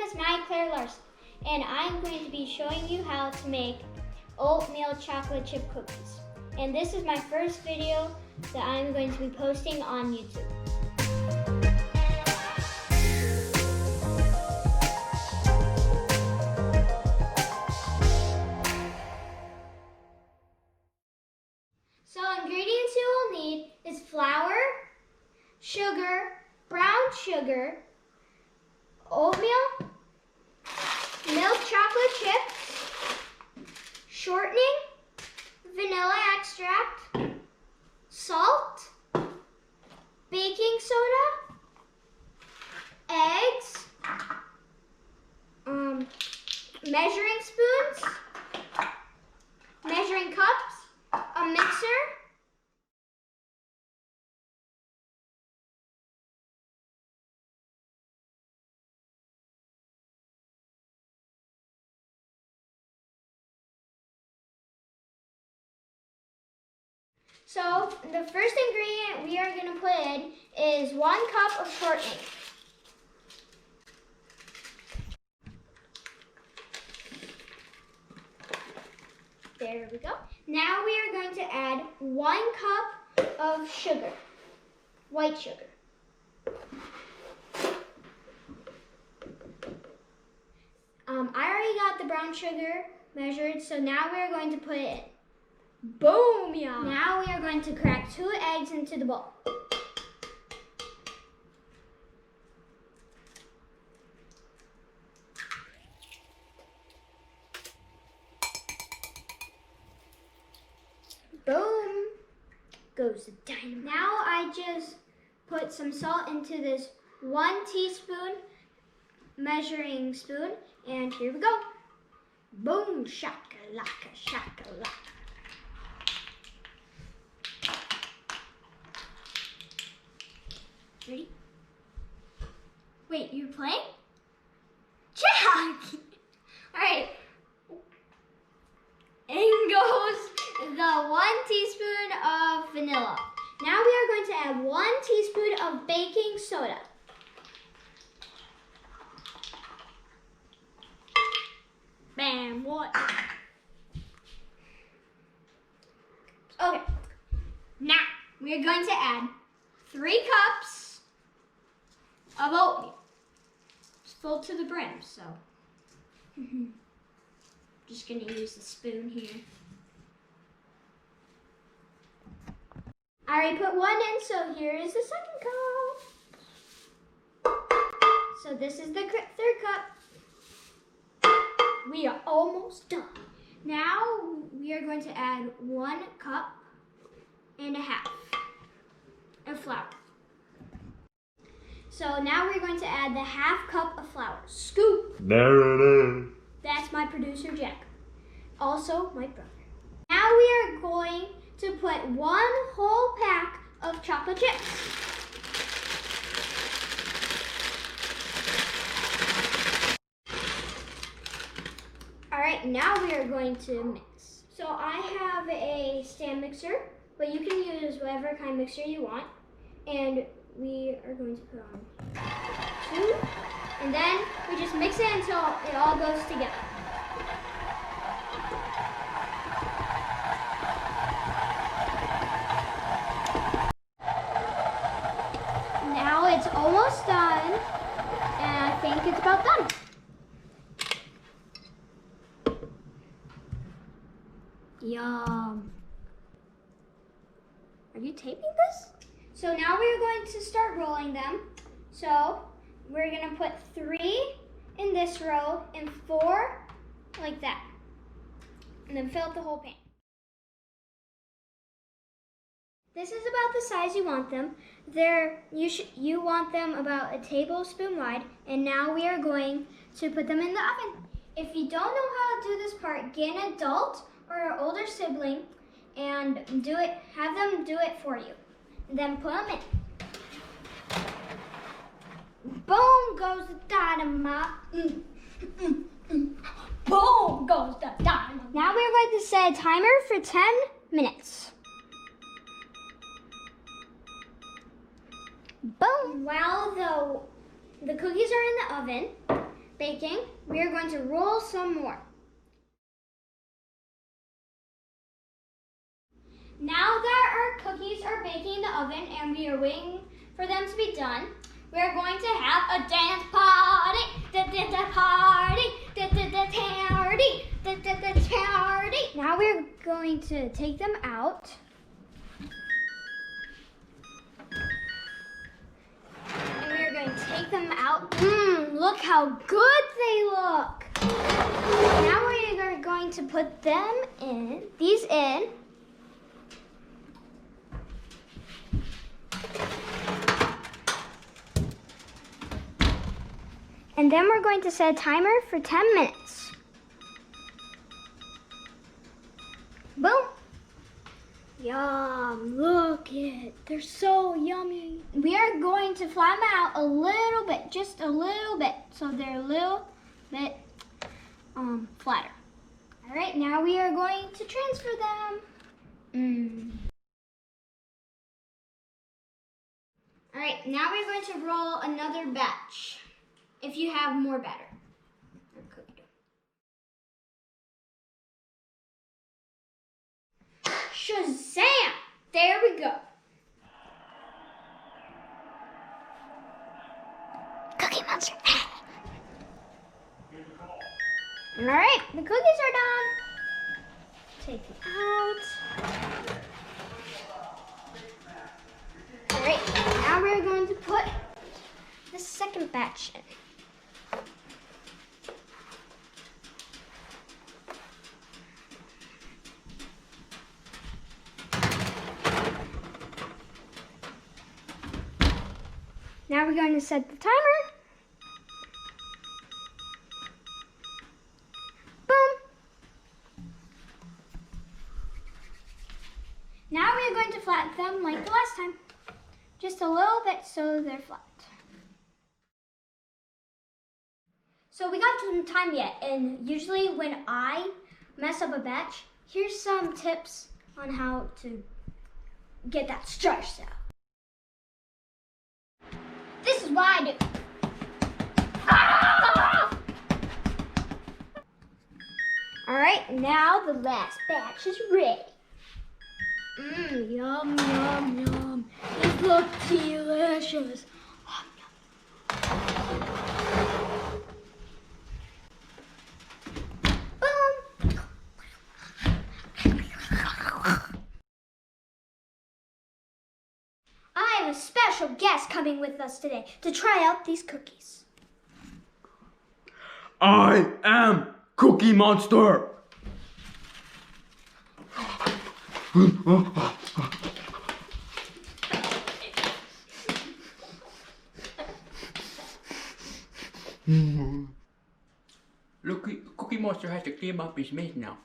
is Claire Larson, and I'm going to be showing you how to make oatmeal chocolate chip cookies. And this is my first video that I'm going to be posting on YouTube. So ingredients you will need is flour, sugar, brown sugar, oatmeal, milk chocolate chips, shortening, vanilla extract, salt, baking soda, eggs, measuring spoons, measuring cups, a mixer, so the first ingredient we are going to put in is 1 cup of shortening. There we go. Now we are going to add 1 cup of sugar, white sugar. I already got the brown sugar measured, so now we are going to put it in. Boom! Yeah. Now we are going to crack 2 eggs into the bowl. Boom! Goes the dynamite. Now I just put some salt into this 1 teaspoon measuring spoon, and here we go. Boom! Shakalaka, shakalaka. Ready? Wait, you're playing? Jack! Alright. In goes the 1 teaspoon of vanilla. Now we are going to add 1 teaspoon of baking soda. Bam, what? Okay. Now we are going to add 3 cups of oatmeal. It's full to the brim, so just gonna use the spoon here. I already put 1 in, so here is the 2nd cup. So this is the 3rd cup. We are almost done. Now we are going to add 1 cup and a half of flour. So now we're going to add the 1/2 cup of flour. Scoop! That's my producer, Jack. Also, my brother. Now we are going to put 1 whole pack of chocolate chips. All right, now we are going to mix. So I have a stand mixer, but you can use whatever kind of mixer you want. And we are going to put on 2, and then we just mix it until it all goes together. Now it's almost done, and I think it's about done. Yum. Are you taping this? So now we're going to start rolling them. So we're going to put 3 in this row and 4 like that. And then fill up the whole pan. This is about the size you want them. You want them about a tablespoon wide. And now we are going to put them in the oven. If you don't know how to do this part, get an adult or an older sibling and have them do it for you. Then put them in. Boom goes the dynamite. Boom goes the dynamite. Now we're going to set a timer for 10 minutes. Boom. While the cookies are in the oven, baking, we are going to roll some more. Now that our cookies are baking in the oven and we are waiting for them to be done, we are going to have a dance party. Now we're going to take them out. And we are going to take them out. Look how good they look. Now we are going to put them in, these in. And then we're going to set a timer for 10 minutes. Boom. Yum, look it. They're so yummy. We are going to flatten them out a little bit, just a little bit, so they're a little bit flatter. All right, now we are going to transfer them. All right, now we're going to roll another batch. If you have more batter or cookie dough. Shazam! There we go. Cookie Monster. All right, the cookies are done. Take them out. All right, now we're going to put the second batch in. Now we're going to set the timer. Boom. Now we're going to flatten them like the last time. Just a little bit so they're flat. So we got some time yet, and usually when I mess up a batch, here's some tips on how to get that stretched out. This is what I do. All right, now the last batch is ready. Yum, yum, yum. These look delicious. Boom. I have a special guest coming with us today to try out these cookies. I am Cookie Monster. Look, Cookie Monster has to clean up his mess now.